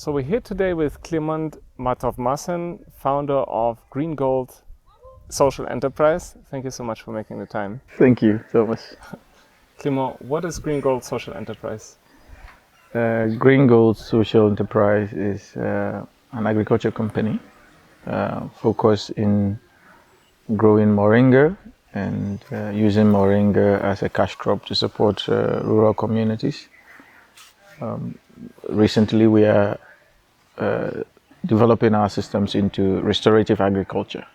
So we're here today with Clement Matorwmasen, founder of Green Gold Social Enterprise. Thank you so much for making the time. Thank you, Thomas. Clement, what is Green Gold Social Enterprise? Green Gold Social Enterprise is an agriculture company focused in growing Moringa and using Moringa as a cash crop to support rural communities. Recently, we are developing our systems into restorative agriculture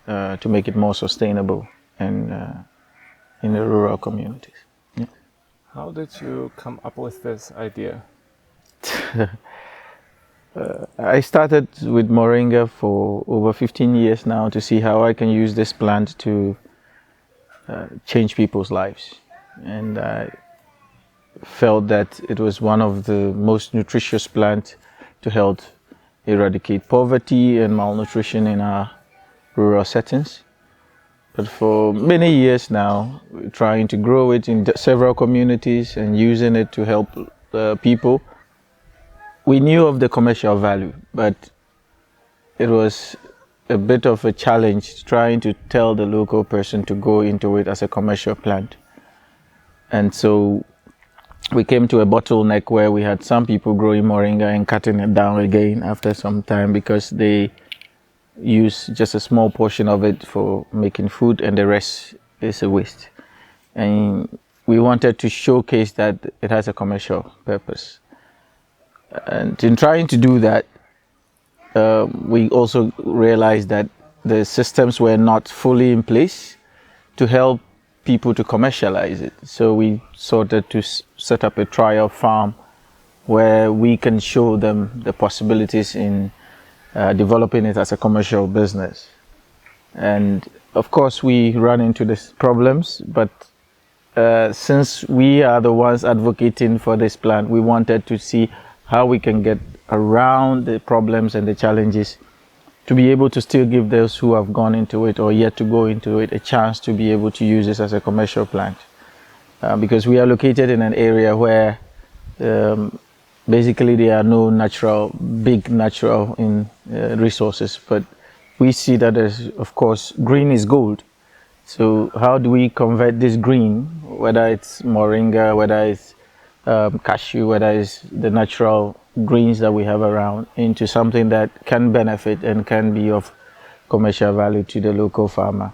to make it more sustainable and in the rural communities. Yeah. How did you come up with this idea? I started with Moringa for over 15 years now to see how I can use this plant to change people's lives. And I felt that it was one of the most nutritious plants to help eradicate poverty and malnutrition in our rural settings. But for many years now, we're trying to grow it in several communities and using it to help people. We knew of the commercial value, but it was a bit of a challenge trying to tell the local person to go into it as a commercial plant. And so we came to a bottleneck where we had some people growing Moringa and cutting it down again after some time because they use just a small portion of it for making food and the rest is a waste. And we wanted to showcase that it has a commercial purpose. And in trying to do that, we also realized that the systems were not fully in place to help people to commercialize it. So we started to set up a trial farm where we can show them the possibilities in developing it as a commercial business. And of course we run into these problems, but since we are the ones advocating for this plant, we wanted to see how we can get around the problems and the challenges to be able to still give those who have gone into it or yet to go into it a chance to be able to use this as a commercial plant. Because we are located in an area where basically there are no big natural resources, but we see that there's, of course, green is gold. So how do we convert this green, whether it's Moringa, whether it's cashew, whether it's the natural greens that we have around, into something that can benefit and can be of commercial value to the local farmer.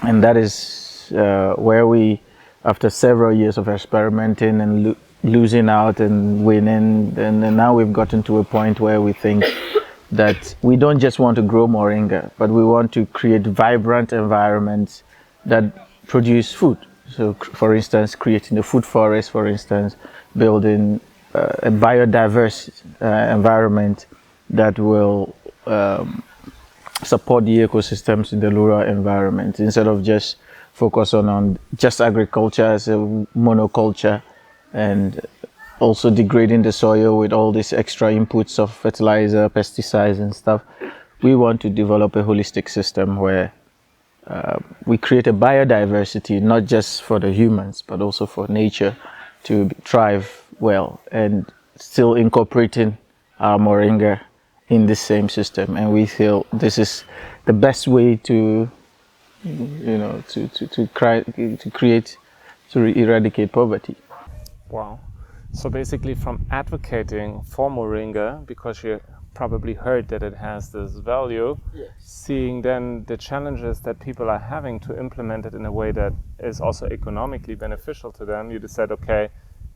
And that is where we, after several years of experimenting and losing out and winning, and now we've gotten to a point where we think that we don't just want to grow Moringa, but we want to create vibrant environments that produce food. So, for instance, creating a food forest, for instance, building a biodiverse environment that will support the ecosystems in the rural environment instead of just focus on just agriculture as a monoculture and also degrading the soil with all these extra inputs of fertilizer, pesticides and stuff. We want to develop a holistic system where we create a biodiversity, not just for the humans, but also for nature to thrive well, and still incorporating our Moringa in this same system. And we feel this is the best way to eradicate poverty. Wow. So basically from advocating for Moringa, because you probably heard that it has this value, Yes. Seeing then the challenges that people are having to implement it in a way that is also economically beneficial to them, you decide, okay,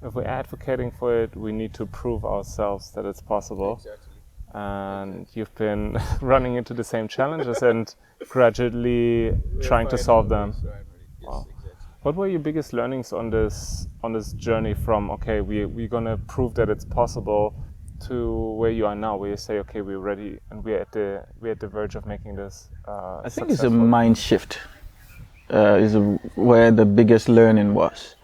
if we're advocating for it, we need to prove ourselves that it's possible. Exactly. And you've been running into the same challenges and gradually trying to solve them. Wow. What were your biggest learnings on this journey from, okay, we're gonna prove that it's possible, to where you are now, where you say, okay, we're ready and we're at the verge of making this I think it's a mind shift. Where the biggest learning was,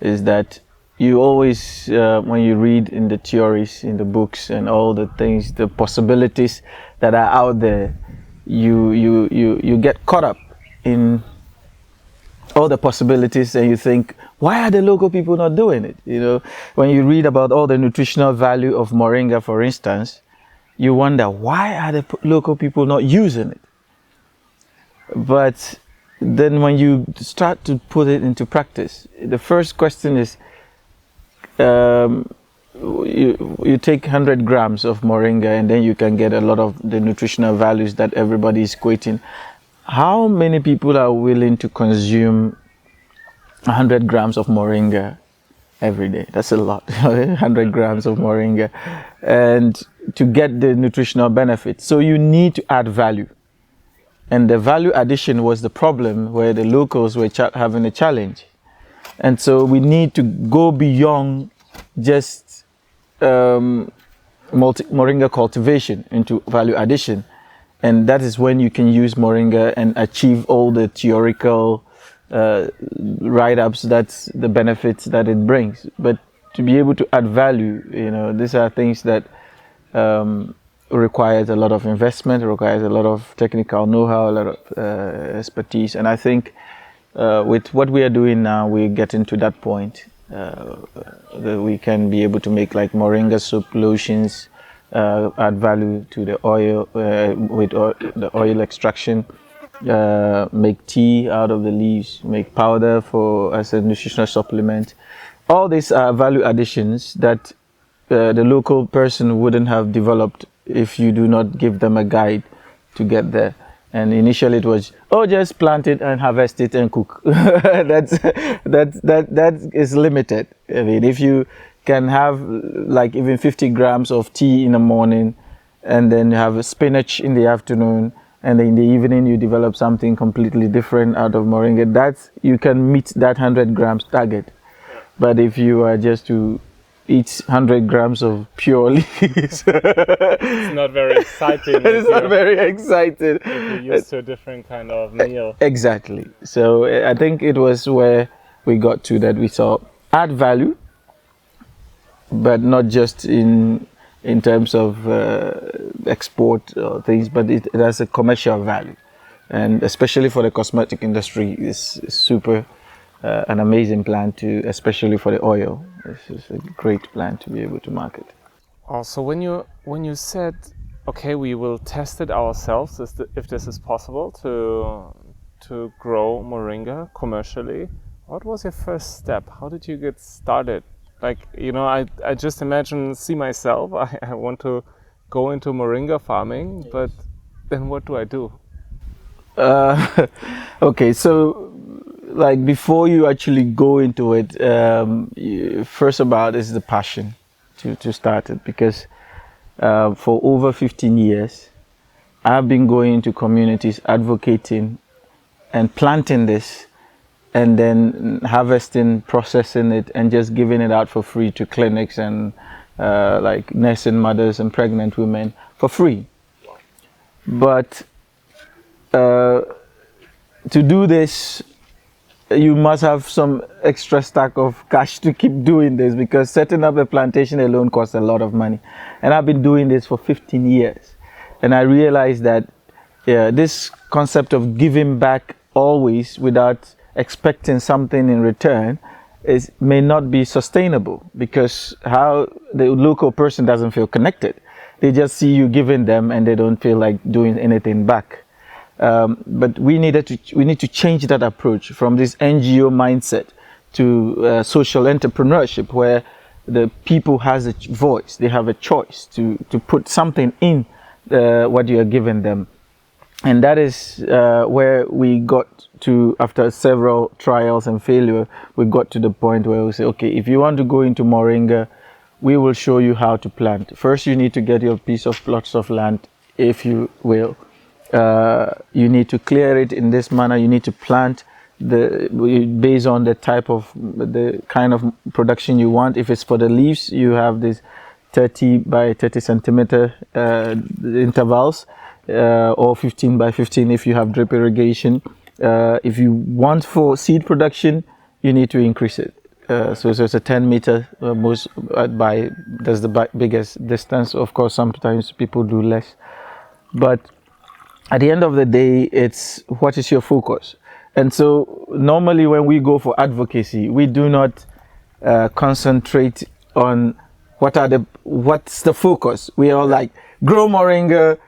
is that you always, when you read in the theories, in the books and all the things, the possibilities that are out there, you get caught up in all the possibilities and you think, Why are the local people not doing it? You know, when you read about all the nutritional value of Moringa, for instance, you wonder, why are the local people not using it? But then when you start to put it into practice, the first question is, you take 100 grams of Moringa and then you can get a lot of the nutritional values that everybody is quoting. How many people are willing to consume 100 grams of Moringa every day? That's a lot. 100 grams of Moringa, and to get the nutritional benefits. So you need to add value. And the value addition was the problem where the locals were having a challenge. And so we need to go beyond just Moringa cultivation into value addition. And that is when you can use Moringa and achieve all the theoretical write-ups, that's the benefits that it brings. But to be able to add value, you know, these are things that requires a lot of investment, requires a lot of technical know-how, a lot of expertise. And I think with what we are doing now, we're getting to that point that we can be able to make like Moringa soap, lotions, add value to the oil with the oil extraction, make tea out of the leaves, make powder for as a nutritional supplement. All these are value additions that the local person wouldn't have developed if you do not give them a guide to get there. And initially it was, oh, just plant it and harvest it and cook. that is limited. I mean, if you can have like even 50 grams of tea in the morning, and then you have a spinach in the afternoon, and then in the evening you develop something completely different out of Moringa, that's, you can meet that 100 grams target. But if you are just to eat 100 grams of pure leaves, it's not very exciting. It's not very exciting. If you're used to a different kind of meal. Exactly. So I think it was where we got to that we saw add value, but not just in terms of export or things, but it has a commercial value. And especially for the cosmetic industry, it's super an amazing plant to, especially for the oil. This is a great plant to be able to market. Also, when you said, okay, we will test it ourselves if this is possible to grow Moringa commercially, what was your first step? How did you get started? Like, you know, I just see myself, I want to go into Moringa farming, yes. But then what do I do? Okay, so like before you actually go into it, first about is the passion to start it, because for over 15 years I've been going into communities advocating and planting this, and then harvesting, processing it, and just giving it out for free to clinics and like nursing mothers and pregnant women for free. But to do this, you must have some extra stack of cash to keep doing this, because setting up a plantation alone costs a lot of money. And I've been doing this for 15 years. And I realized that this concept of giving back always without expecting something in return may not be sustainable, because how the local person doesn't feel connected. They just see you giving them and they don't feel like doing anything back. But we need to change that approach from this NGO mindset to social entrepreneurship, where the people has a voice, they have a choice to put something in what you are giving them. And that is where we got to, after several trials and failure, we got to the point where we say, okay, if you want to go into Moringa, we will show you how to plant. First, you need to get your plots of land, if you will. You need to clear it in this manner. You need to plant based on the kind of production you want. If it's for the leaves, you have this 30 by 30 centimeter intervals, or 15 by 15 if you have drip irrigation. If you want for seed production, you need to increase it. So it's a 10 meter that's the biggest distance. Of course, sometimes people do less, but at the end of the day, it's what is your focus. And so normally when we go for advocacy, we do not concentrate on what's the focus. We are like, grow moringa,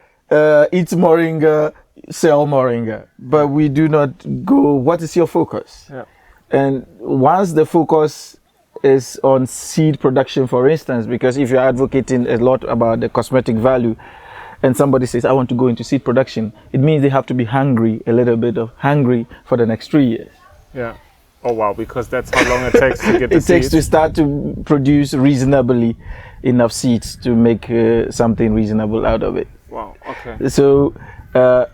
eat moringa, sell moringa, but we do not go, what is your focus? Yeah. And once the focus is on seed production, for instance, because if you're advocating a lot about the cosmetic value and somebody says, I want to go into seed production, it means they have to be hungry, a little bit of hungry for the next 3 years. Yeah. Oh wow, because that's how long it takes to get the It takes seeds. to start to produce reasonably enough seeds to make something reasonable out of it. Wow, okay. So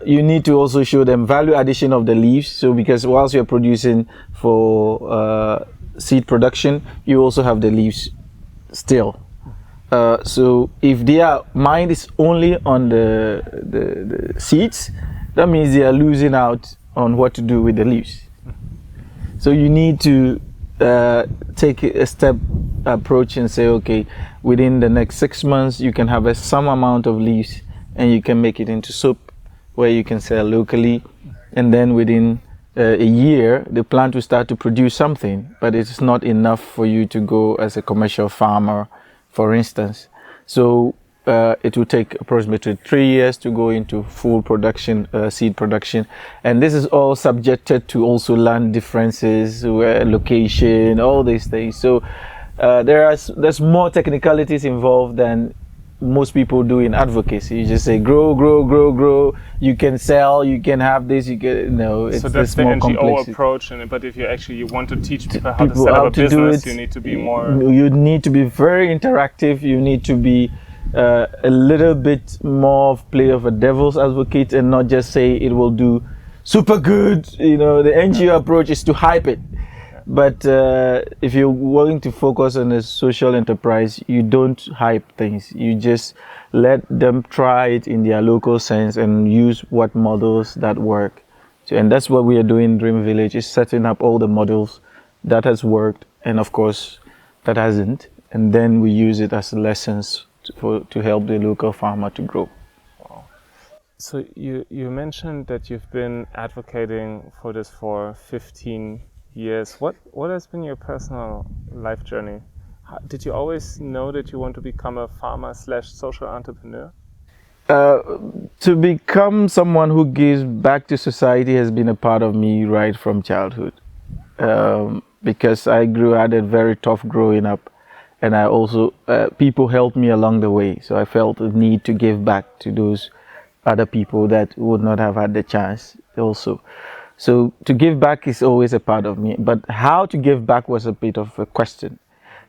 you need to also show them value addition of the leaves. So because whilst you're producing for seed production, you also have the leaves still. So if their mind is only on the seeds, that means they are losing out on what to do with the leaves. So you need to take a step approach and say, okay, within the next 6 months, you can have some amount of leaves and you can make it into soap where you can sell locally. And then within a year, the plant will start to produce something, but it's not enough for you to go as a commercial farmer, for instance. So it will take approximately 3 years to go into full production, seed production. And this is all subjected to also land differences, location, all these things. So there's more technicalities involved than most people do in advocacy. You just say, grow, grow, grow, grow. You can sell, you can have this, you can, no, it's so that's the more NGO complex approach, but if you want to teach people how to set up a business, you need to be more... You need to be very interactive, you need to be a little bit more of play of a devil's advocate and not just say it will do super good. You know, the NGO approach is to hype it. But if you're willing to focus on a social enterprise, you don't hype things. You just let them try it in their local sense and use what models that work. And that's what we are doing in Dream Village, is setting up all the models that has worked and of course that hasn't. And then we use it as lessons to help the local farmer to grow. Wow. So you mentioned that you've been advocating for this for 15 years. What has been your personal life journey? Did you always know that you want to become a farmer/social entrepreneur? To become someone who gives back to society has been a part of me right from childhood. Because I had a very tough growing up, and I also people helped me along the way. So I felt the need to give back to those other people that would not have had the chance also. So to give back is always a part of me, but how to give back was a bit of a question.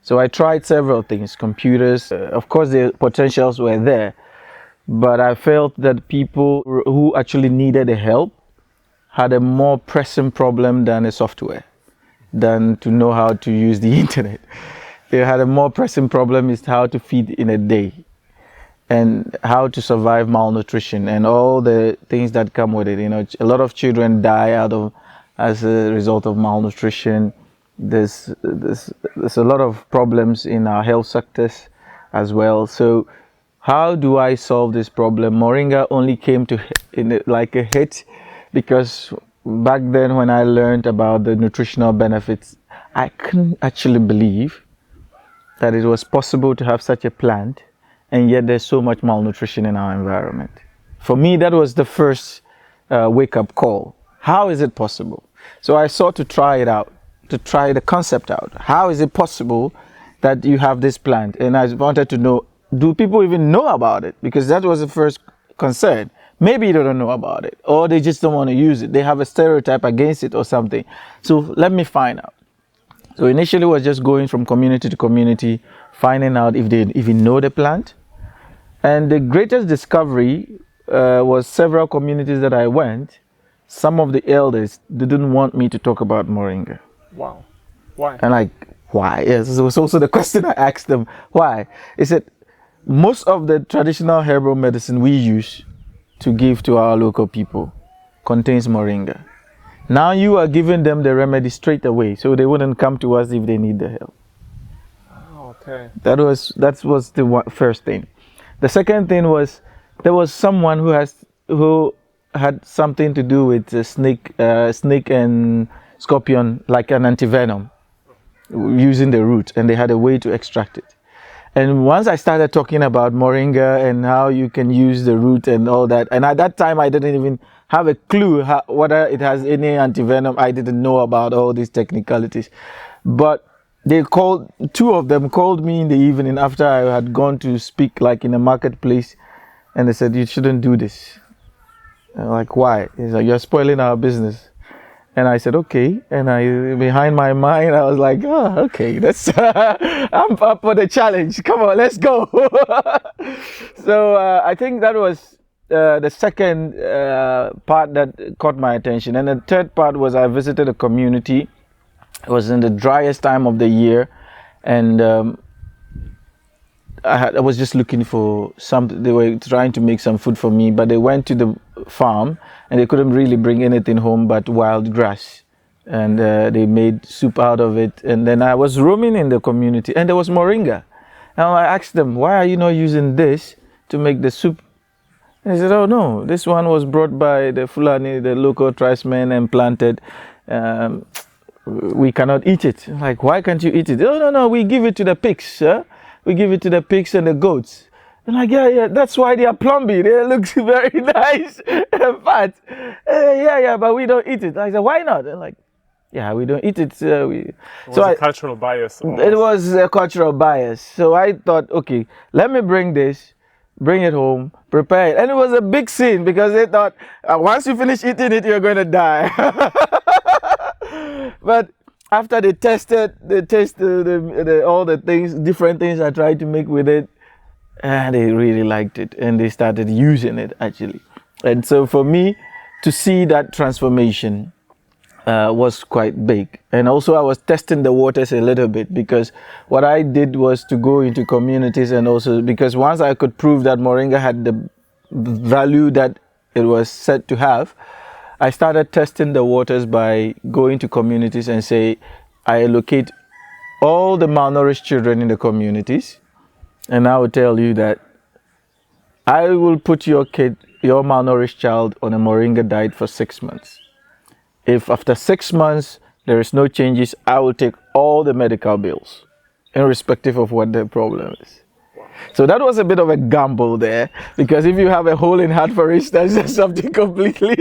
So I tried several things, computers, of course the potentials were there, but I felt that people who actually needed the help had a more pressing problem than a software, than to know how to use the internet. They had a more pressing problem is how to feed in a day, and how to survive malnutrition and all the things that come with it. You know, a lot of children die as a result of malnutrition. There's a lot of problems in our health sectors as well. So how do I solve this problem? Moringa only came to like a hit, because back then when I learned about the nutritional benefits, I couldn't actually believe that it was possible to have such a plant and yet there's so much malnutrition in our environment. For me, that was the first wake-up call. How is it possible? So I sought to try it out, to try the concept out. How is it possible that you have this plant? And I wanted to know, do people even know about it? Because that was the first concern. Maybe they don't know about it, or they just don't want to use it. They have a stereotype against it or something. So let me find out. So initially it was just going from community to community, finding out if they even know the plant. And the greatest discovery was several communities that I went. Some of the elders didn't want me to talk about Moringa. Wow. Why? And like, why? Yes, it was also the question I asked them. Why? They said, most of the traditional herbal medicine we use to give to our local people contains Moringa. Now you are giving them the remedy straight away, so they wouldn't come to us if they need the help. Oh, okay. That was the first thing. The second thing was, there was someone who had something to do with snake and scorpion, like an antivenom, using the root, and they had a way to extract it. And once I started talking about Moringa and how you can use the root and all that, and at that time I didn't even have a clue whether it has any antivenom. I didn't know about all these technicalities. But two of them called me in the evening after I had gone to speak like in a marketplace, and they said, you shouldn't do this. I'm like, why? He's like, you're spoiling our business. And I said, okay. And behind my mind, I was like, oh, okay, I'm up for the challenge. Come on, let's go. So I think that was the second part that caught my attention. And the third part was I visited a community. It was in the driest time of the year. And I was just looking for something. They were trying to make some food for me, but they went to the farm and they couldn't really bring anything home but wild grass, and they made soup out of it. And then I was roaming in the community and there was moringa, and I asked them, why are you not using this to make the soup? And they said, oh no, this one was brought by the Fulani, the local tribesmen, and planted. We cannot eat it. I'm like, why can't you eat it? Oh no, we give it to the pigs, sir. We give it to the pigs and the goats. I'm like, yeah, that's why they are plumpy. They look very nice and fat. Yeah, but we don't eat it. I said, why not? They're like, yeah, we don't eat it. It was a cultural bias. Almost. It was a cultural bias. So I thought, okay, let me bring it home, prepare it. And it was a big scene because they thought, once you finish eating it, you're going to die. But after they tasted all the things, different things I tried to make with it, and they really liked it, and they started using it actually. And so for me to see that transformation was quite big. And also I was testing the waters a little bit, because what I did was to go into communities, and also because once I could prove that Moringa had the value that it was said to have, I started testing the waters by going to communities and say, I allocate all the malnourished children in the communities, and I will tell you that I will put your malnourished child on a Moringa diet for 6 months. If after 6 months there is no changes, I will take all the medical bills, irrespective of what the problem is. So that was a bit of a gamble there, because if you have a hole in heart, for instance, that's something completely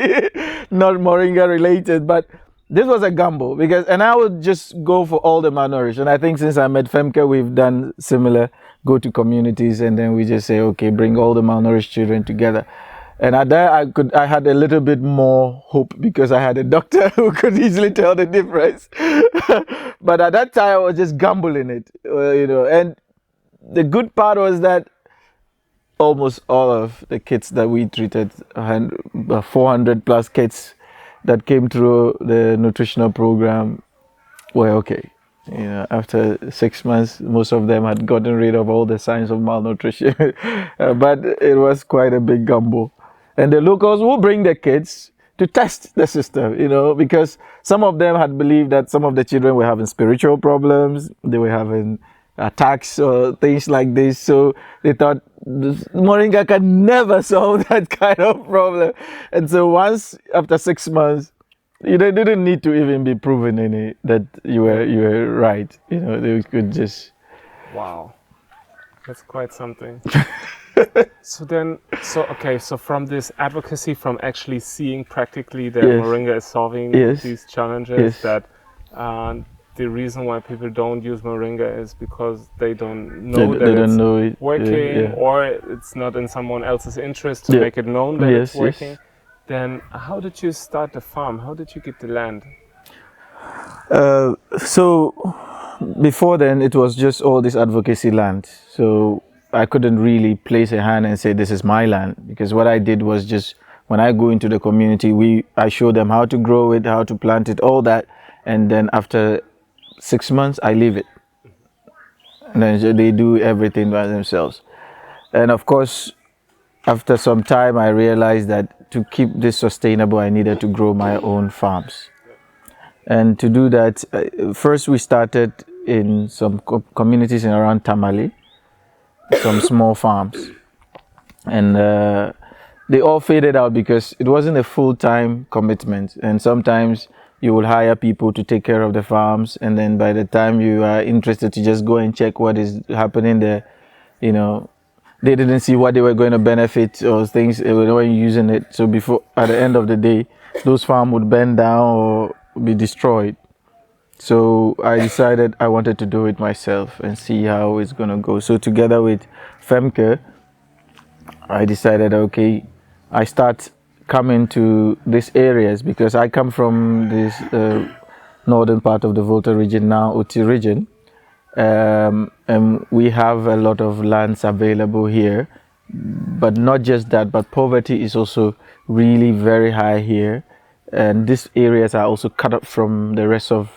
not Moringa related, but this was a gamble, and I would just go for all the malnourished. And I think since I met Femke, we've done similar, go to communities and then we just say, okay, bring all the malnourished children together. And at that, I had a little bit more hope, because I had a doctor who could easily tell the difference. But at that time, I was just gambling it, and the good part was that almost all of the kids that we treated, 400 plus kids that came through the nutritional program, were okay. After 6 months, most of them had gotten rid of all the signs of malnutrition. But it was quite a big gamble. And the locals will bring their kids to test the system, because some of them had believed that some of the children were having spiritual problems, they were having attacks or things like this. So they thought Moringa can never solve that kind of problem. And so once after 6 months, they didn't need to even be proven that you were right. They could just. Wow, that's quite something. So from this advocacy, from actually seeing practically that Moringa is solving these challenges, that the reason why people don't use Moringa is because they don't know it's working, or it's not in someone else's interest to make it known that it's working. Yes. Then how did you start the farm? How did you get the land? So before then, it was just all this advocacy land. So I couldn't really place a hand and say this is my land, because what I did was just, when I go into the community, I show them how to grow it, how to plant it, all that, and then after 6 months I leave it, and then they do everything by themselves. And of course, after some time I realized that to keep this sustainable, I needed to grow my own farms. And to do that, first we started in some communities in around Tamale, some small farms, and they all faded out because it wasn't a full-time commitment, and sometimes you will hire people to take care of the farms, and then by the time you are interested to just go and check what is happening there, you know, they didn't see what they were going to benefit or things, they weren't using it. So before, at the end of the day, those farms would burn down or be destroyed. So I decided I wanted to do it myself and see how it's going to go. So together with Femke, I decided, okay, I start coming to these areas because I come from this northern part of the Volta region now, Uti region. And we have a lot of lands available here, but not just that, but poverty is also really very high here, and these areas are also cut off from the rest of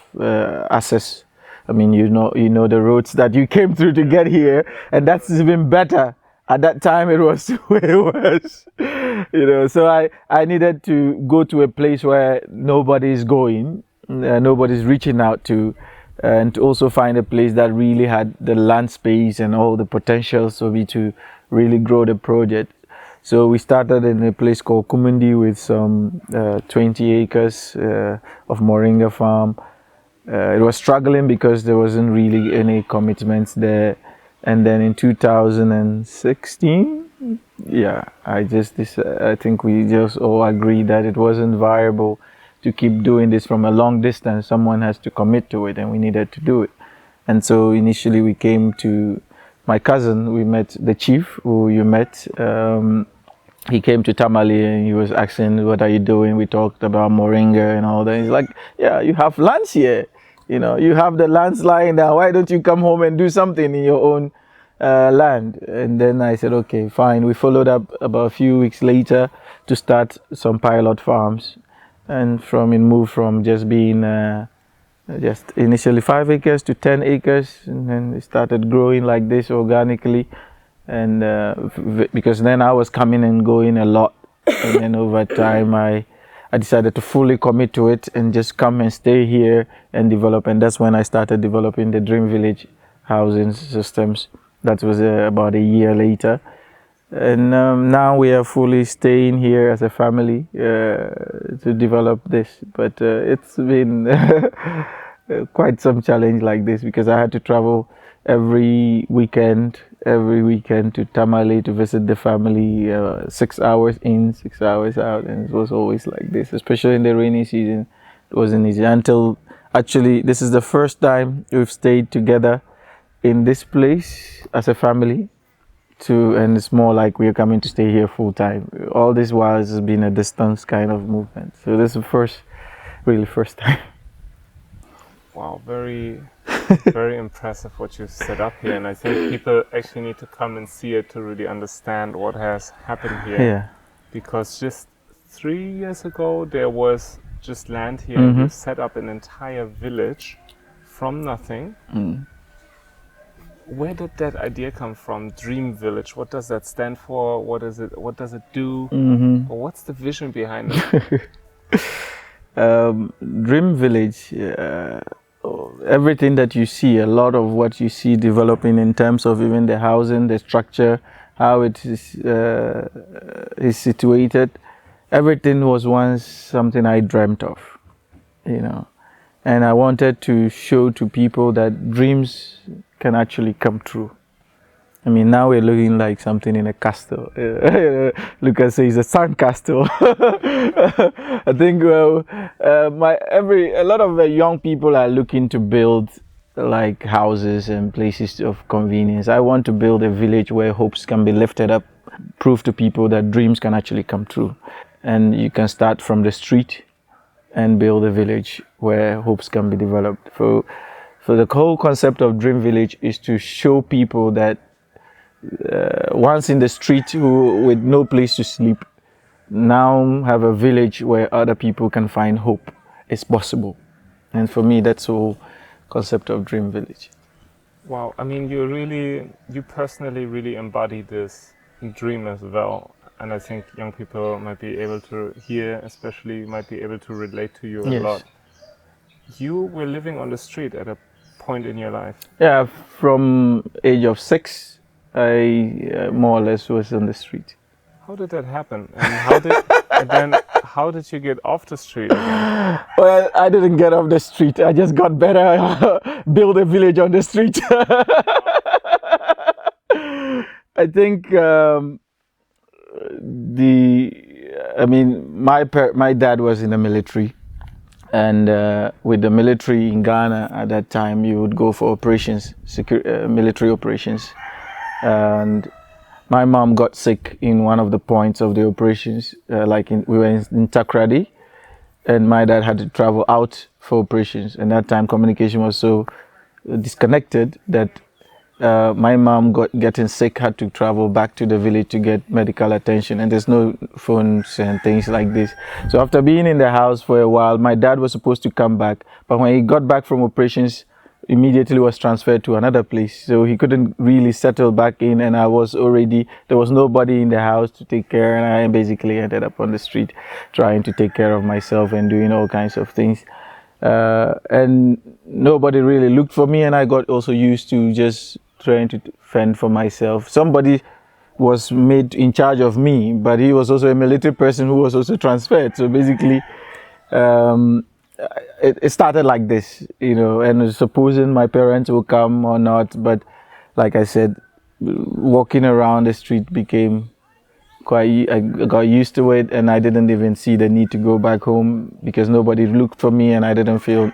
access. I mean, you know the roads that you came through to get here, and that's even better. At that time it was way worse, you know. So I needed to go to a place where nobody's going, nobody's reaching out to, and to also find a place that really had the land space and all the potentials for me to really grow the project. So we started in a place called Kumundi with some 20 acres of Moringa farm. It was struggling because there wasn't really any commitments there. And then in 2016, yeah, I think we just all agreed that it wasn't viable to keep doing this from a long distance. Someone has to commit to it, and we needed to do it. And so initially we came to my cousin. We met the chief who you met. He came to Tamale and he was asking, what are you doing? We talked about Moringa and all that. He's like, yeah, you have lands here. You know, you have the lands lying down. Why don't you come home and do something in your own land? And then I said, okay, fine. We followed up about a few weeks later to start some pilot farms. And it moved from just being just initially 5 acres to 10 acres. And then it started growing like this organically. And because then I was coming and going a lot. And then over time, I decided to fully commit to it and just come and stay here and develop. And that's when I started developing the Dream Village housing systems. That was about a year later. And now we are fully staying here as a family to develop this. But it's been quite some challenge like this because I had to travel every weekend to Tamale to visit the family, 6 hours in, 6 hours out, and it was always like this, especially in the rainy season. It wasn't easy until actually this is the first time we've stayed together in this place as a family, and it's more like we're coming to stay here full time. All this while has been a distance kind of movement. So this is the really first time. Wow, very very impressive what you've set up here, and I think people actually need to come and see it to really understand what has happened here. Yeah. Because just 3 years ago there was just land here, and you've set up an entire village from nothing. Where did that idea come from? Dream Village. What does that stand for? What is it? What does it do? Or what's the vision behind it? Dream Village. Everything that you see, a lot of what you see developing in terms of even the housing, the structure, how it is situated, everything was once something I dreamt of, you know. And I wanted to show to people that dreams can actually come true. I mean, now we're looking like something in a castle. Lucas says a sand castle. I think a lot of young people are looking to build like houses and places of convenience. I want to build a village where hopes can be lifted up, prove to people that dreams can actually come true. And you can start from the street and build a village where hopes can be developed. So the whole concept of Dream Village is to show people that once in the street with no place to sleep, now have a village where other people can find hope. It's possible. And for me, that's the whole concept of Dream Village. Wow, I mean, you personally really embody this dream as well. And I think young people might be able to hear, especially might be able to relate to you a lot. You were living on the street at a point in your life. Yeah, from age of 6, I more or less was on the street. How did that happen? And how did you get off the street again? Well, I didn't get off the street. I just got better, build a village on the street. I think my dad was in the military, and with the military in Ghana at that time, you would go for operations, military operations, and my mom got sick in one of the points of the operations, we were in Takrady, and my dad had to travel out for operations. And that time communication was so disconnected that my mom getting sick had to travel back to the village to get medical attention, and there's no phones and things like this. So after being in the house for a while, my dad was supposed to come back, but when he got back from operations, immediately was transferred to another place, so he couldn't really settle back in, and there was nobody in the house to take care, and I basically ended up on the street trying to take care of myself and doing all kinds of things, and nobody really looked for me, and I got also used to just trying to fend for myself. Somebody was made in charge of me, but he was also a military person who was also transferred, so basically it started like this, and supposing my parents will come or not, but like I said, walking around the street became I got used to it, and I didn't even see the need to go back home because nobody looked for me, and I didn't feel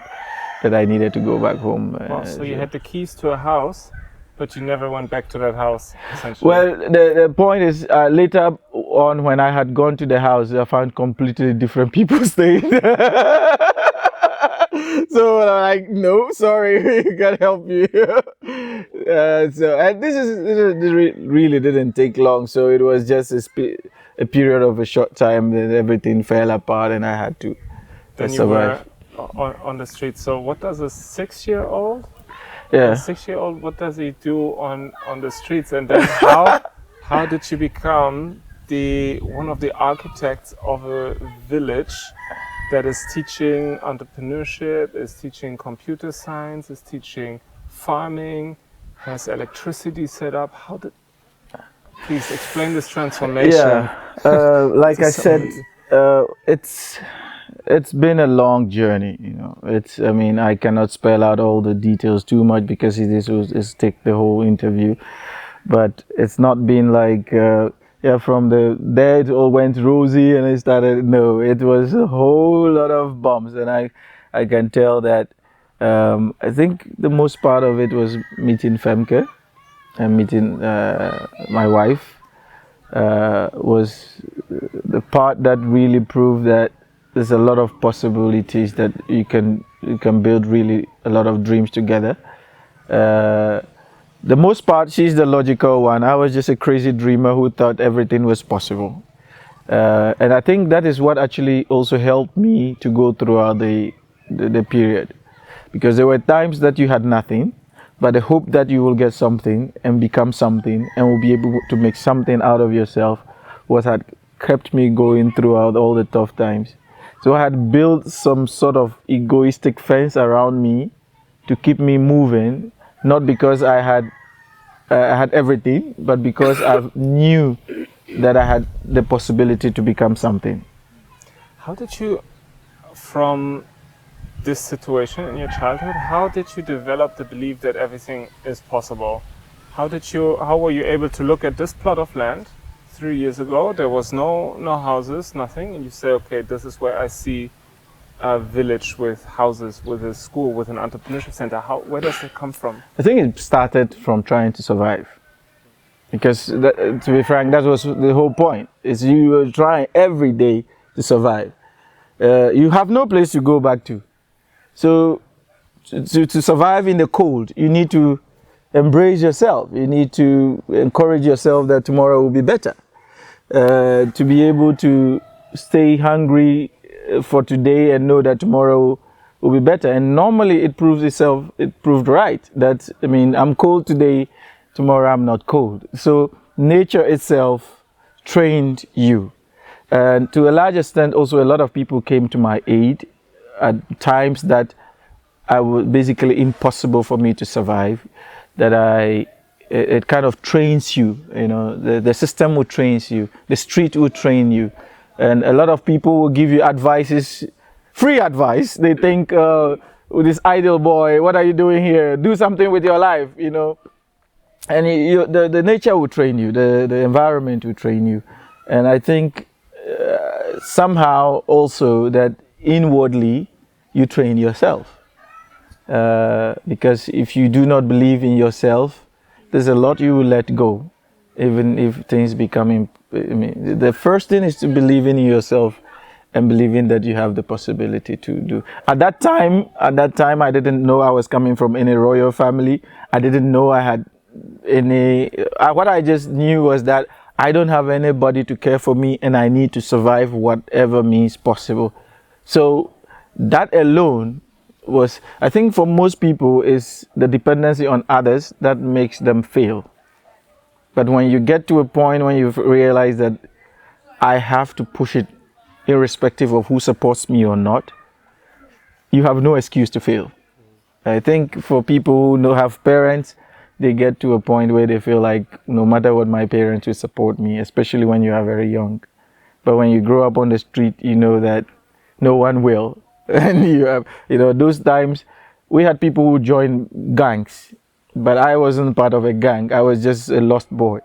that I needed to go back home. So you had the keys to a house, but you never went back to that house, essentially. Well, the point is, later on, when I had gone to the house, I found completely different people staying there. So I'm like, no, sorry, we can't help you. And this really didn't take long. So it was just a period of a short time that everything fell apart, and I had to survive. You were on the street. So what does a 6-year-old? Yeah. A 6-year-old, what does he do on the streets? And then how did you become one of the architects of a village that is teaching entrepreneurship, is teaching computer science, is teaching farming, has electricity set up? Please explain this transformation. Yeah, like I said, it's been a long journey. I cannot spell out all the details too much because this will take the whole interview. But it's not been like from there it all went rosy and I started. No, it was a whole lot of bumps, and I can tell that. I think the most part of it was meeting Femke and meeting my wife was the part that really proved that there's a lot of possibilities, that you can build really a lot of dreams together. The most part, she's the logical one. I was just a crazy dreamer who thought everything was possible. And I think that is what actually also helped me to go throughout the period. Because there were times that you had nothing, but the hope that you will get something and become something and will be able to make something out of yourself was had kept me going throughout all the tough times. So I had built some sort of egoistic fence around me to keep me moving, not because I had everything, but because I knew that I had the possibility to become something. How did you, from this situation in your childhood, how did you develop the belief that everything is possible? How were you able to look at this plot of land 3 years ago? There was no houses, nothing, and you say, okay, this is where I see a village with houses, with a school, with an entrepreneurship center. Where does it come from? I think it started from trying to survive. Because to be frank, that was the whole point. Is you were trying every day to survive. You have no place to go back to. So to survive in the cold, you need to embrace yourself. You need to encourage yourself that tomorrow will be better. To be able to stay hungry for today and know that tomorrow will be better. And normally it proved right. That, I'm cold today, tomorrow I'm not cold. So nature itself trained you. And to a large extent, also a lot of people came to my aid at times that I was basically impossible for me to survive, that I it kind of trains you. You know, the system will train you, the street will train you, and a lot of people will give you advices, free advice. They think, this idle boy, what are you doing here? Do something with your life, you know. And the nature will train you, the environment will train you, and I think somehow also that inwardly you train yourself. Because if you do not believe in yourself, there's a lot you will let go, even if things become. I mean, the first thing is to believe in yourself and believing that you have the possibility to do. At that time, I didn't know I was coming from any royal family. I didn't know I had any. What I just knew was that I don't have anybody to care for me, and I need to survive whatever means possible. So that alone was, I think for most people, is the dependency on others that makes them fail. But when you get to a point when you realize that I have to push it irrespective of who supports me or not, you have no excuse to fail. I think for people who have parents, they get to a point where they feel like no matter what, my parents will support me, especially when you are very young. But when you grow up on the street, you know that no one will. And you have, you know, those times we had people who joined gangs, but I wasn't part of a gang. I was just a lost boy.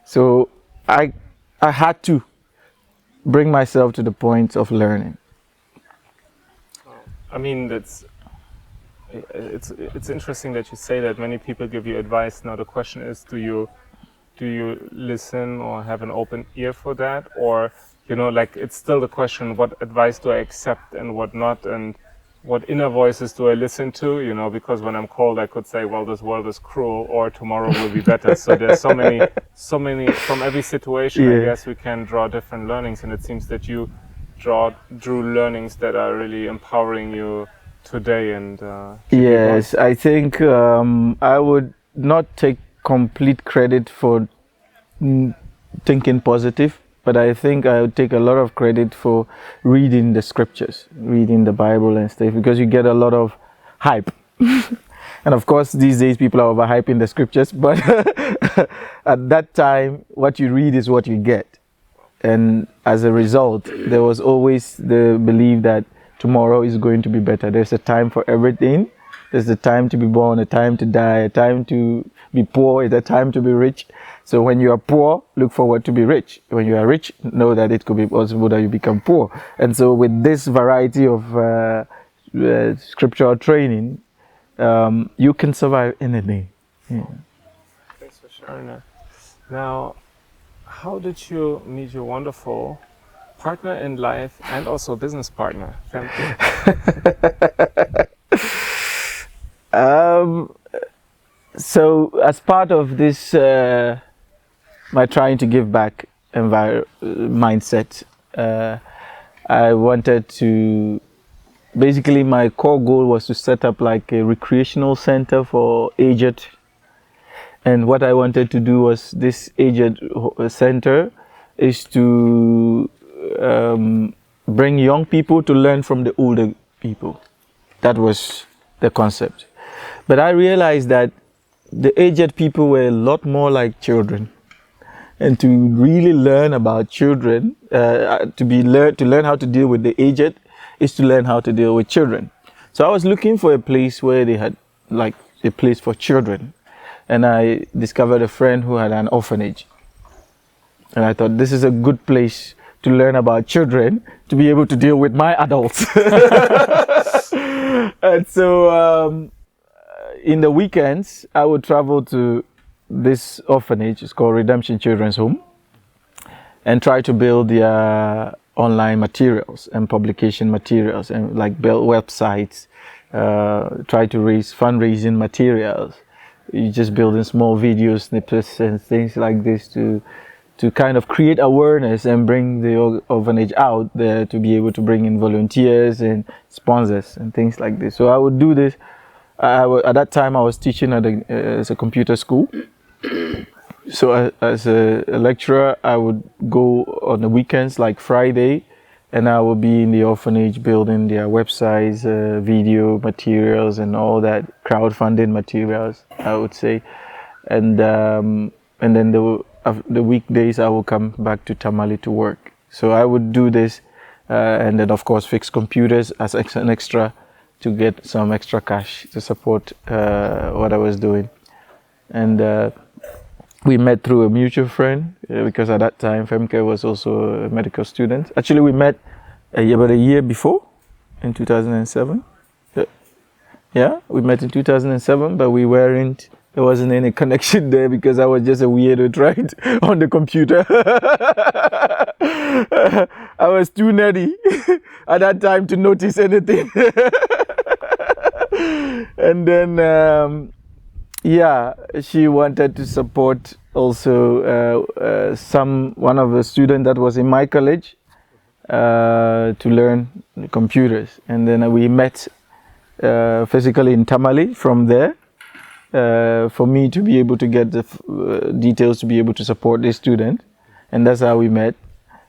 So I had to bring myself to the point of learning. I mean, it's interesting that you say that many people give you advice. Now the question is, do you listen or have an open ear for that? Or, you know, like, it's still the question, what advice do I accept and what not, and what inner voices do I listen to? You know, because when I'm cold, I could say, well, this world is cruel, or tomorrow will be better. So there's so many from every situation. Yeah. I guess we can draw different learnings, and it seems that you drew learnings that are really empowering you today. And yes, I think I would not take complete credit for thinking positive, but I think I would take a lot of credit for reading the scriptures, reading the Bible and stuff, because you get a lot of hype. And of course, these days people are overhyping the scriptures, but at that time, what you read is what you get. And as a result, there was always the belief that tomorrow is going to be better. There's a time for everything. There's a time to be born, a time to die, a time to be poor, a time to be rich. So when you are poor, look forward to be rich. When you are rich, know that it could be possible that you become poor. And so with this variety of scriptural training, you can survive anything. Yeah. Thanks for sharing that. Now, how did you meet your wonderful partner in life and also business partner, Femke? So as part of this, my trying to give back mindset, I wanted to, basically my core goal was to set up like a recreational center for aged. And what I wanted to do was, this aged center is to bring young people to learn from the older people. That was the concept. But I realized that the aged people were a lot more like children. And to really learn about children, to learn how to deal with the aged, is to learn how to deal with children. So I was looking for a place where they had like a place for children. And I discovered a friend who had an orphanage. And I thought, this is a good place to learn about children, to be able to deal with my adults. And so in the weekends, I would travel to this orphanage. It's called Redemption Children's Home, and try to build their online materials and publication materials, and like build websites, try to raise fundraising materials. You just building small video snippets and things like this to kind of create awareness and bring the orphanage out there, to be able to bring in volunteers and sponsors and things like this. So I would do this. At that time, I was teaching at as a computer school. So as a lecturer, I would go on the weekends, like Friday, and I would be in the orphanage building their websites, video materials, and all that crowdfunding materials, I would say. and then the weekdays I will come back to Tamale to work. So I would do this, and then of course fix computers as an extra to get some extra cash to support what I was doing. And we met through a mutual friend because at that time Femke was also a medical student. Actually, we met about a year before, in 2007. Yeah, we met in 2007, but there wasn't any connection there because I was just a weirdo trying on the computer. I was too nerdy at that time to notice anything. And then, yeah, she wanted to support also one of the students that was in my college to learn computers. And then we met physically in Tamale from there. For me to be able to get the details to be able to support this student, and that's how we met.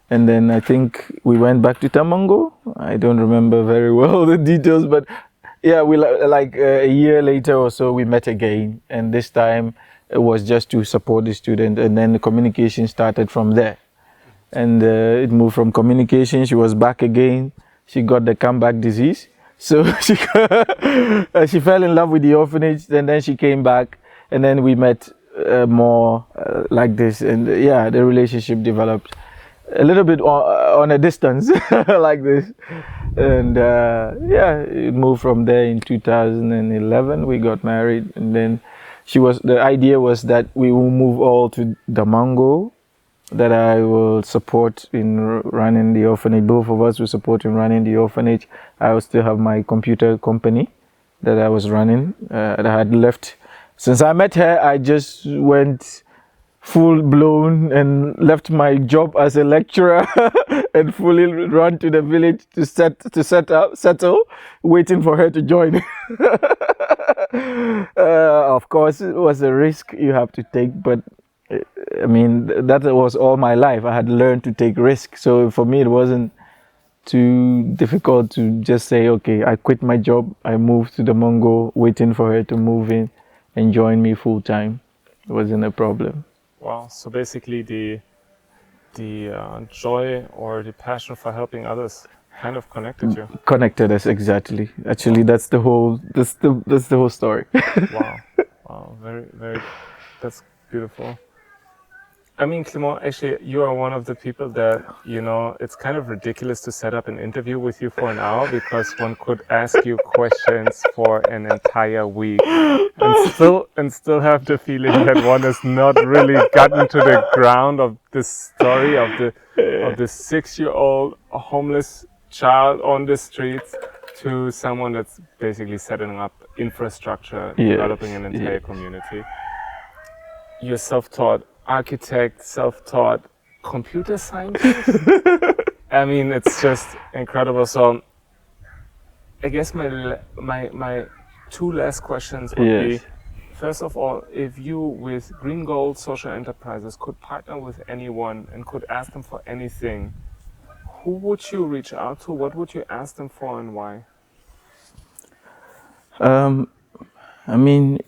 And then I think we went back to Tamango. I don't remember very well the details, but yeah, we like a year later or so we met again, and this time it was just to support the student, and then the communication started from there, and it moved from communication. She was back again. She got the comeback disease. So she fell in love with the orphanage, and then she came back, and then we met more like this, and yeah, the relationship developed a little bit on a distance like this, and yeah, it moved from there. In 2011 we got married, and then the idea was that we will move all to Damango, that I will support in running the orphanage. Both of us will support in running the orphanage. I will still have my computer company that I was running, that I had left. Since I met her, I just went full blown and left my job as a lecturer and fully run to the village to settle, waiting for her to join. Of course, it was a risk you have to take, but I mean, that was all my life. I had learned to take risks. So for me, it wasn't too difficult to just say, okay, I quit my job. I moved to the Mongo, waiting for her to move in and join me full time. It wasn't a problem. Wow. So basically the joy or the passion for helping others kind of connected you. Connected us, exactly. Actually, that's the whole story. Wow. Wow. Very, very, that's beautiful. I mean, Clement, actually, you are one of the people that, you know, it's kind of ridiculous to set up an interview with you for an hour because one could ask you questions for an entire week and still have the feeling that one has not really gotten to the ground of this story of the 6-year-old homeless child on the streets to someone that's basically setting up infrastructure, developing an entire community. You're self-taught architect, self-taught computer scientist. I mean, it's just incredible. So I guess my two last questions would be, first of all, if you with Green Gold Social Enterprises could partner with anyone and could ask them for anything, who would you reach out to? What would you ask them for and why? I mean,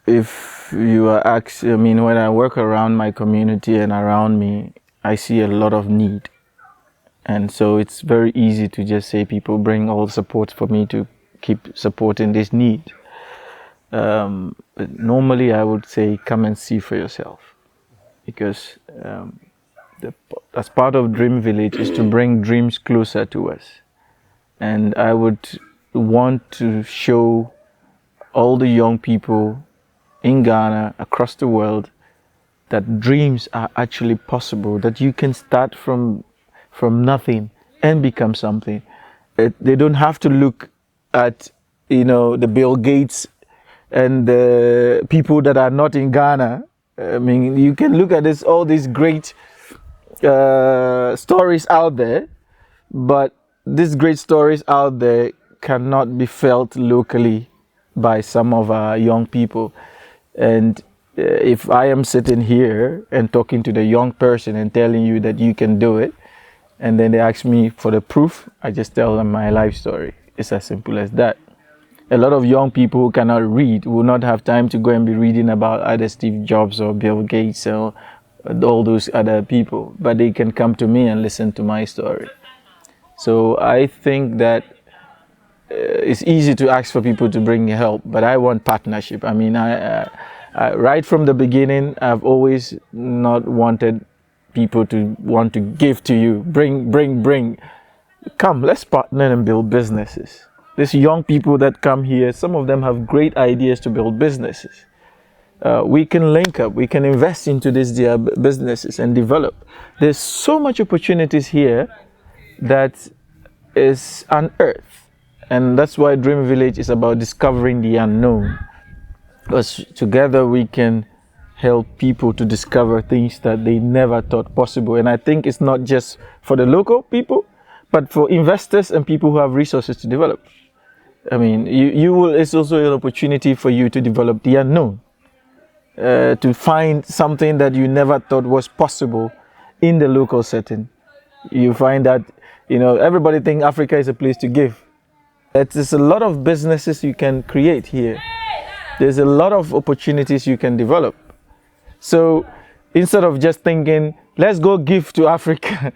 if you are asked, I mean, when I work around my community and around me, I see a lot of need. And so it's very easy to just say, people bring all support for me to keep supporting this need. But normally I would say, come and see for yourself. Because as part of Dream Village is to bring dreams closer to us. And I would want to show all the young people in Ghana, across the world, that dreams are actually possible, that you can start from nothing and become something. They don't have to look at, you know, the Bill Gates and the people that are not in Ghana. I mean, you can look at all these great stories out there, but these great stories out there cannot be felt locally by some of our young people. And if I am sitting here and talking to the young person and telling you that you can do it, and then they ask me for the proof, I just tell them my life story. It's as simple as that. A lot of young people who cannot read will not have time to go and be reading about either Steve Jobs or Bill Gates or all those other people, but they can come to me and listen to my story. So I think that it's easy to ask for people to bring help, but I want partnership. I mean, I right from the beginning, I've always not wanted people to want to give to you, bring. Come, let's partner and build businesses. These young people that come here, some of them have great ideas to build businesses. We can link up, we can invest into these businesses and develop. There's so much opportunities here that is unearthed. And that's why Dream Village is about discovering the unknown. Because together we can help people to discover things that they never thought possible. And I think it's not just for the local people, but for investors and people who have resources to develop. I mean, it's also an opportunity for you to develop the unknown. To find something that you never thought was possible in the local setting. You find that, everybody thinks Africa is a place to give. There's a lot of businesses you can create here. There's a lot of opportunities you can develop. So instead of just thinking, let's go give to Africa,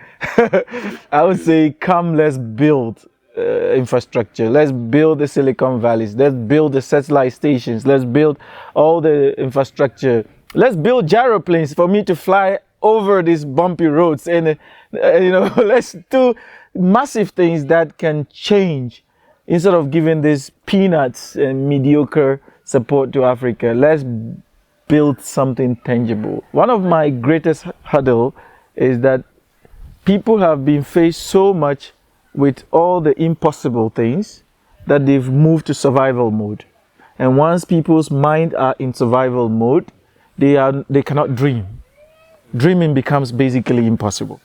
I would say, come, let's build infrastructure. Let's build the Silicon Valleys. Let's build the satellite stations. Let's build all the infrastructure. Let's build gyroplanes for me to fly over these bumpy roads. And, let's do massive things that can change. Instead of giving these peanuts and mediocre support to Africa, let's build something tangible. One of my greatest hurdle is that people have been faced so much with all the impossible things that they've moved to survival mode. And once people's minds are in survival mode, they cannot dream. Dreaming becomes basically impossible.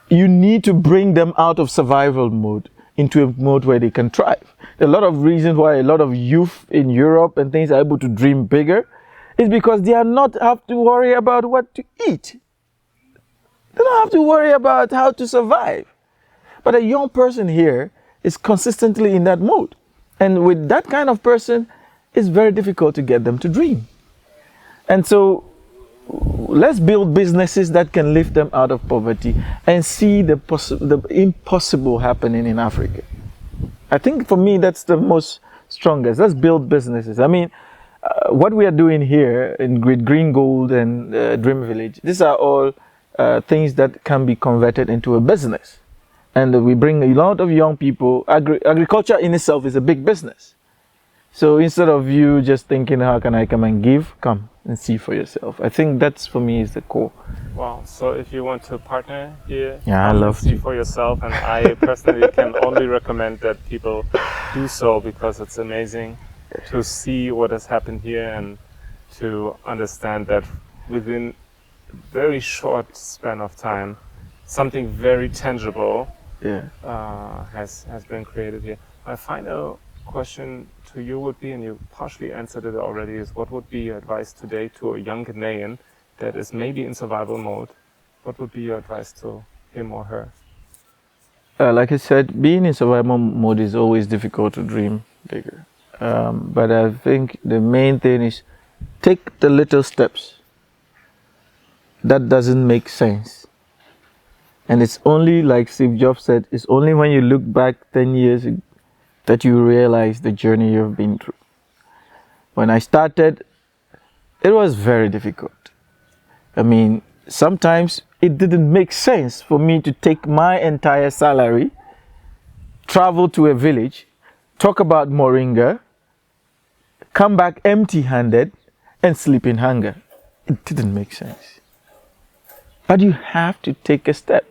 You need to bring them out of survival mode into a mode where they can thrive. A lot of reasons why a lot of youth in Europe and things are able to dream bigger is because they are not have to worry about what to eat. They don't have to worry about how to survive. But a young person here is consistently in that mode. And with that kind of person, it's very difficult to get them to dream. And so let's build businesses that can lift them out of poverty and see the impossible happening in Africa. I think for me, that's the most strongest. Let's build businesses. I mean, what we are doing here with Green Gold and Dream Village, these are all things that can be converted into a business. And we bring a lot of young people. Agriculture in itself is a big business. So instead of you just thinking, how can I come and give, come and see for yourself. I think that's, for me, is the core. Wow. So if you want to partner here, I love see for yourself. And I personally can only recommend that people do so, because it's amazing to see what has happened here and to understand that within a very short span of time, something very tangible has been created here. My final question to you would be, and you partially answered it already, is what would be your advice today to a young Ghanaian that is maybe in survival mode? What would be your advice to him or her? Like I said, being in survival mode is always difficult to dream bigger. But I think the main thing is take the little steps. That doesn't make sense. And it's only, like Steve Jobs said, it's only when you look back 10 years that you realize the journey you've been through. When I started, it was very difficult. I mean, sometimes it didn't make sense for me to take my entire salary, travel to a village, talk about Moringa, come back empty-handed, and sleep in hunger. It didn't make sense. But you have to take a step.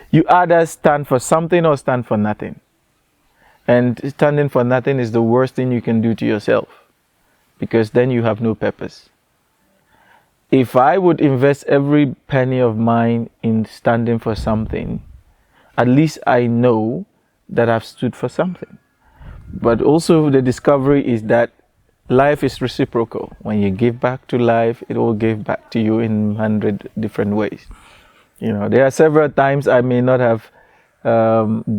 You either stand for something or stand for nothing. And standing for nothing is the worst thing you can do to yourself, because then you have no purpose. If I would invest every penny of mine in standing for something, at least I know that I've stood for something. But also the discovery is that life is reciprocal. When you give back to life, it will give back to you in 100 different ways. You know, there are several times I may not have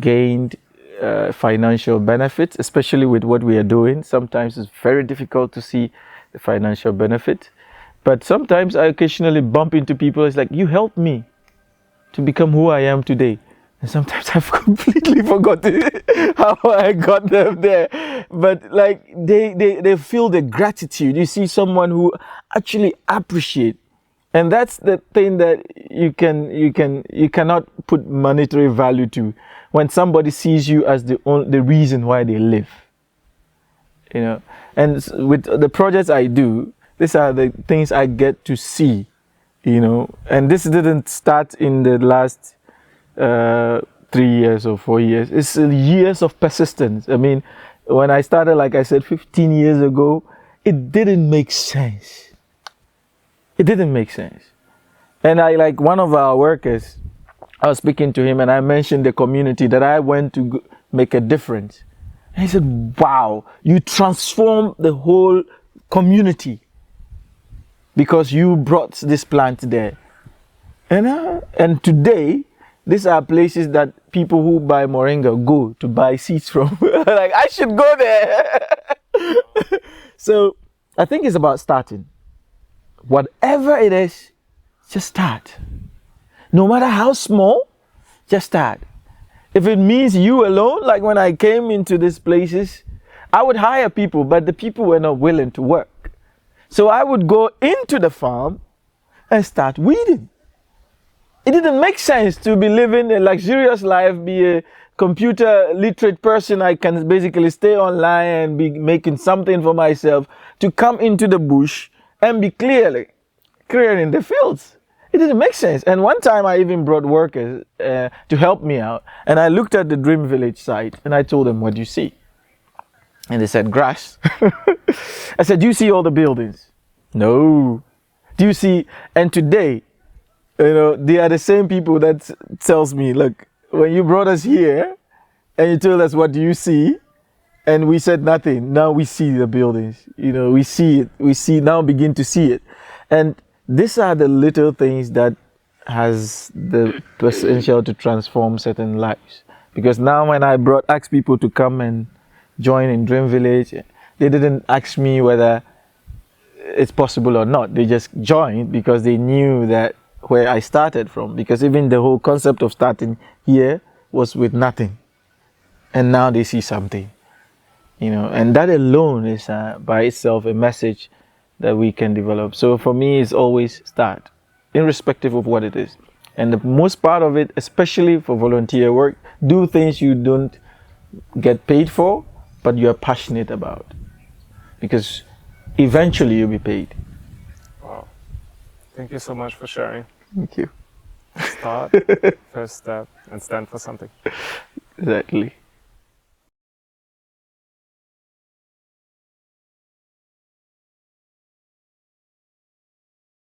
gained financial benefits, especially with what we are doing. Sometimes it's very difficult to see the financial benefit. But sometimes I occasionally bump into people. It's like, you helped me to become who I am today. And sometimes I've completely forgotten how I got them there. But like they feel the gratitude. You see someone who actually appreciates. And that's the thing that you cannot put monetary value to, when somebody sees you as the reason why they live. You know, and with the projects I do, these are the things I get to see. You know, and this didn't start in the last 3 years or 4 years. It's years of persistence. I mean, when I started, like I said, 15 years ago, it didn't make sense. It didn't make sense. And like one of our workers, I was speaking to him and I mentioned the community that I went to make a difference. And he said, wow, you transformed the whole community because you brought this plant there. And today, these are places that people who buy Moringa go to buy seeds from. Like, I should go there. So I think it's about starting. Whatever it is, just start. No matter how small, just start. If it means you alone, like when I came into these places, I would hire people, but the people were not willing to work. So I would go into the farm and start weeding. It didn't make sense to be living a luxurious life, be a computer literate person. I can basically stay online and be making something for myself, to come into the bush and be clearing the fields. It didn't make sense. And one time I even brought workers to help me out. And I looked at the Dream Village site and I told them, what do you see? And they said, grass. I said, do you see all the buildings? No. Do you see? And today, you know, they are the same people that tells me, look, when you brought us here and you told us, what do you see? And we said nothing. Now we see the buildings. You know, we see it. We now begin to see it. And these are the little things that has the potential to transform certain lives. Because now when I asked people to come and join in Dream Village, they didn't ask me whether it's possible or not. They just joined because they knew that where I started from. Because even the whole concept of starting here was with nothing. And now they see something. You know, and that alone is by itself a message that we can develop. So for me, it's always start, irrespective of what it is. And the most part of it, especially for volunteer work, do things you don't get paid for, but you are passionate about. Because eventually you'll be paid. Wow. Thank you so much for sharing. Thank you. Start, first step, and stand for something. Exactly.